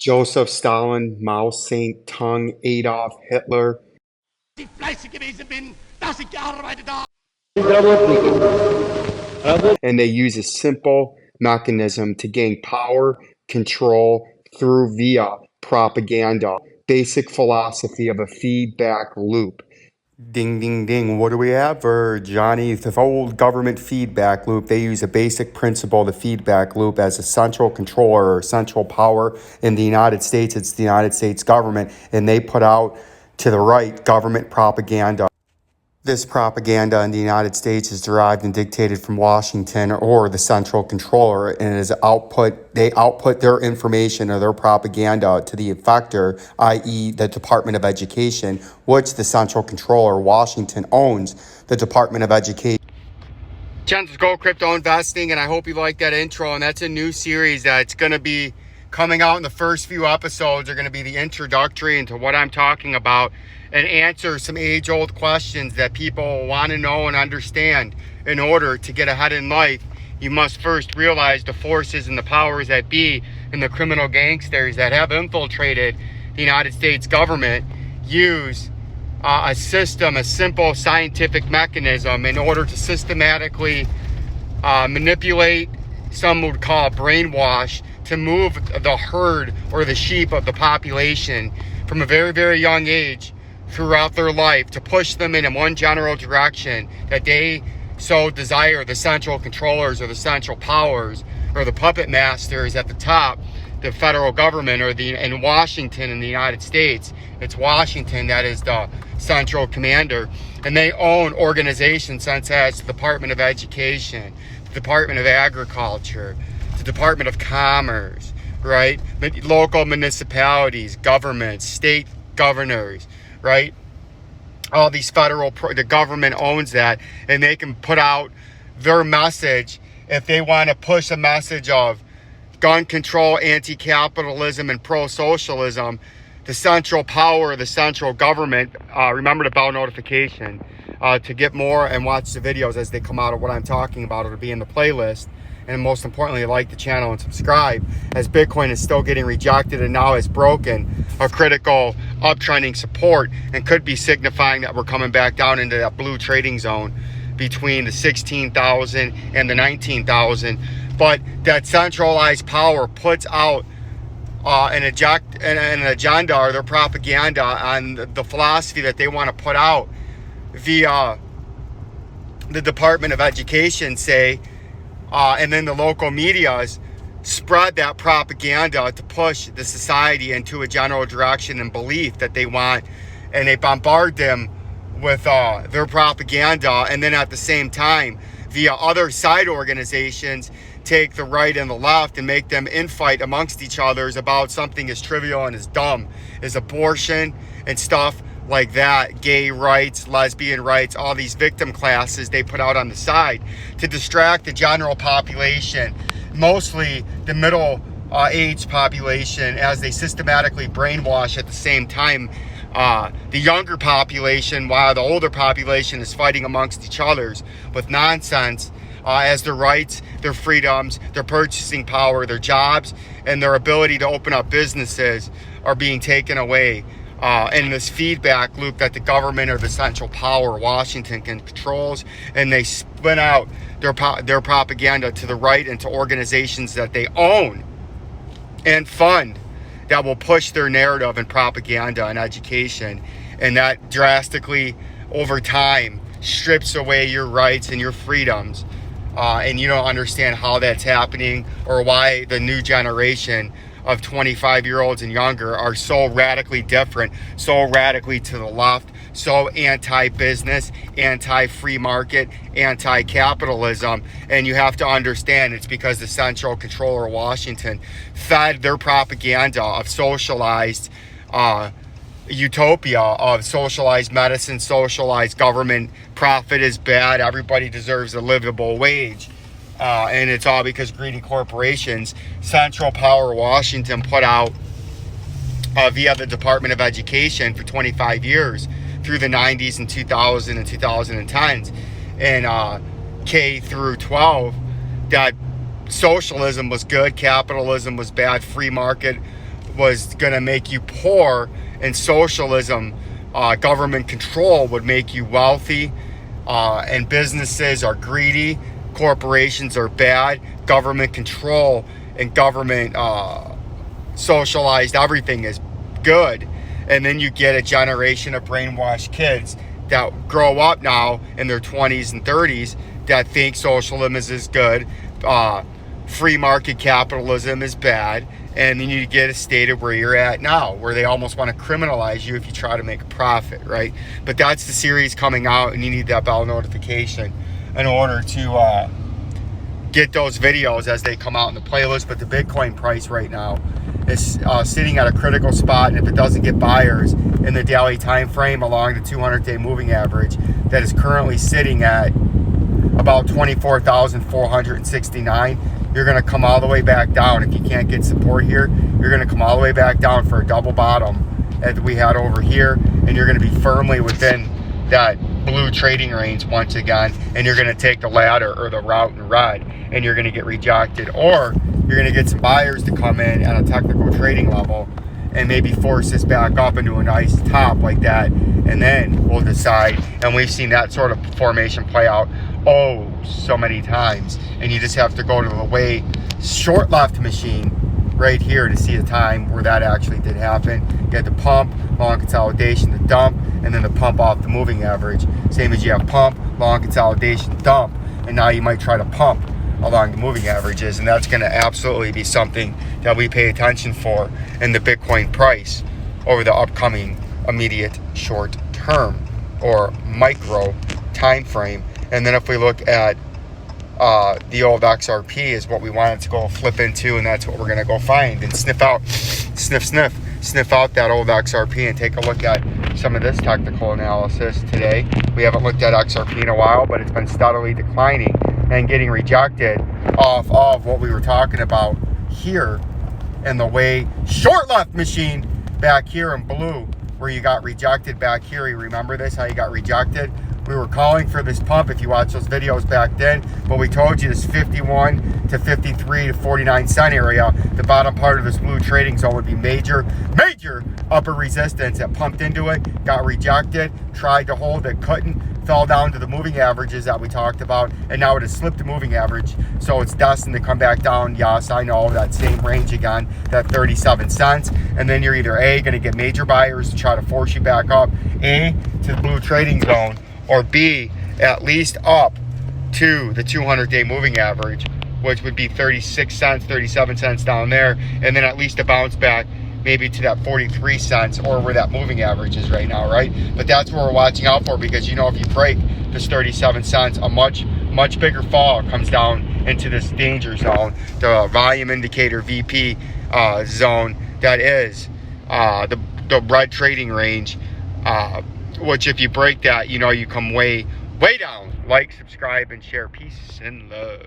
Joseph Stalin, Mao Zedong, Adolf Hitler. Ich fleißig gewesen bin, dass ich gearbeitet habe. And they use a simple mechanism to gain power, control through via propaganda. Basic philosophy of a feedback loop. Ding, ding, ding. What do we have for Johnny? The old government feedback loop. They use a basic principle, the feedback loop, as a central controller or central power. In the United States, it's the United States government, and they put out to the right government propaganda. This propaganda in the United States is derived and dictated from Washington or the central controller, and is output. They output their information or their propaganda to the effector, i.e., the Department of Education, which the central controller, Washington, owns the Department of Education. Vincenzo's Gold Crypto Investing, and I hope you like that intro. And that's a new series that's going to be coming out in the first few episodes. Are going to be the introductory into what I'm talking about and answer some age-old questions that people want to know and understand. In order to get ahead in life, you must first realize the forces and the powers that be and the criminal gangsters that have infiltrated the United States government use a system, a simple scientific mechanism in order to systematically manipulate, some would call brainwash, to move the herd or the sheep of the population from a very, very young age throughout their life, to push them in one general direction that they so desire. The central controllers or the central powers or the puppet masters at the top, the federal government, or in Washington in the United States. It's Washington that is the central commander, and they own organizations such as the Department of Education, the Department of Agriculture, the Department of Commerce, right? Local municipalities, governments, state governors, right? All these the government owns that, and they can put out their message if they want to push a message of gun control, anti-capitalism, and pro-socialism. The central power, the central government, remember the bell notification to get more and watch the videos as they come out of what I'm talking about. It'll be in the playlist. And most importantly, like the channel and subscribe, as Bitcoin is still getting rejected and now has broken a critical uptrending support and could be signifying that we're coming back down into that blue trading zone between the 16,000 and the 19,000. But that centralized power puts out an agenda or their propaganda on the philosophy that they want to put out via the Department of Education, say, and then the local medias spread that propaganda to push the society into a general direction and belief that they want, and they bombard them with their propaganda, and then at the same time, via other side organizations, take the right and the left and make them infight amongst each other about something as trivial and as dumb as abortion and stuff like that, gay rights, lesbian rights, all these victim classes they put out on the side to distract the general population, mostly the middle age population, as they systematically brainwash at the same time the younger population, while the older population is fighting amongst each other with nonsense as their rights, their freedoms, their purchasing power, their jobs, and their ability to open up businesses are being taken away. In this feedback loop that the government or the central power, Washington, controls, and they spin out their propaganda to the right and to organizations that they own and fund that will push their narrative and propaganda and education, and that drastically over time strips away your rights and your freedoms, and you don't understand how that's happening or why the new generation of 25-year-olds and younger are so radically different, so radically to the left, so anti-business, anti-free market, anti-capitalism. And you have to understand it's because the central controller, Washington, fed their propaganda of socialized utopia, of socialized medicine, socialized government. Profit is bad, everybody deserves a livable wage. And it's all because greedy corporations, central power Washington put out via the Department of Education for 25 years through the 90s and 2000 and 2010s and K through 12, that socialism was good, capitalism was bad, free market was going to make you poor, and socialism, government control, would make you wealthy, and businesses are greedy, corporations are bad, government control and government socialized everything is good. And then you get a generation of brainwashed kids that grow up now in their 20s and 30s that think socialism is good, free market capitalism is bad, and then you get a state of where you're at now, where they almost want to criminalize you if you try to make a profit, right? But that's the series coming out, and you need that bell notification in order to get those videos as they come out in the playlist. But the Bitcoin price right now is sitting at a critical spot, and if it doesn't get buyers in the daily time frame along the 200-day moving average that is currently sitting at about 24,469, you're going to come all the way back down. If you can't get support here, you're going to come all the way back down for a double bottom that we had over here, and you're going to be firmly within that blue trading range once again, and you're going to take the ladder or the route in red, and you're going to get rejected, or you're going to get some buyers to come in at a technical trading level and maybe force this back up into a nice top like that, and then we'll decide. And we've seen that sort of formation play out so many times, and you just have to go to the way short left machine right here to see the time where that actually did happen. You had the pump, long consolidation, the dump, and then the pump off the moving average. Same as you have pump, long consolidation, dump, and now you might try to pump along the moving averages, and that's going to absolutely be something that we pay attention for in the Bitcoin price over the upcoming immediate short term or micro time frame. And then if we look at the old XRP is what we wanted to go flip into, and that's what we're going to go find and sniff out that old XRP and take a look at some of this technical analysis today. We haven't looked at XRP in a while, but it's been steadily declining and getting rejected off of what we were talking about here in the way short left machine back here in blue, where you got rejected back here. You remember this, how you got rejected? We were calling for this pump if you watch those videos back then, but we told you this 51 to 53 to 49 cent area, the bottom part of this blue trading zone would be major upper resistance. That pumped into it, got rejected, tried to hold it, couldn't, fell down to the moving averages that we talked about, and now it has slipped the moving average, so it's destined to come back down. Yes, I know, that same range again, that 37 cents, and then you're either A, going to get major buyers to try to force you back up, A, to the blue trading zone, or B, at least up to the 200-day moving average, which would be 36 cents, 37 cents down there, and then at least a bounce back maybe to that 43 cents or where that moving average is right now, right? But that's what we're watching out for, because you know, if you break this 37 cents, a much bigger fall comes down into this danger zone, the volume indicator VP zone, that is the red trading range, which if you break that, you know, you come way down. Like, subscribe, and share. Peace and love.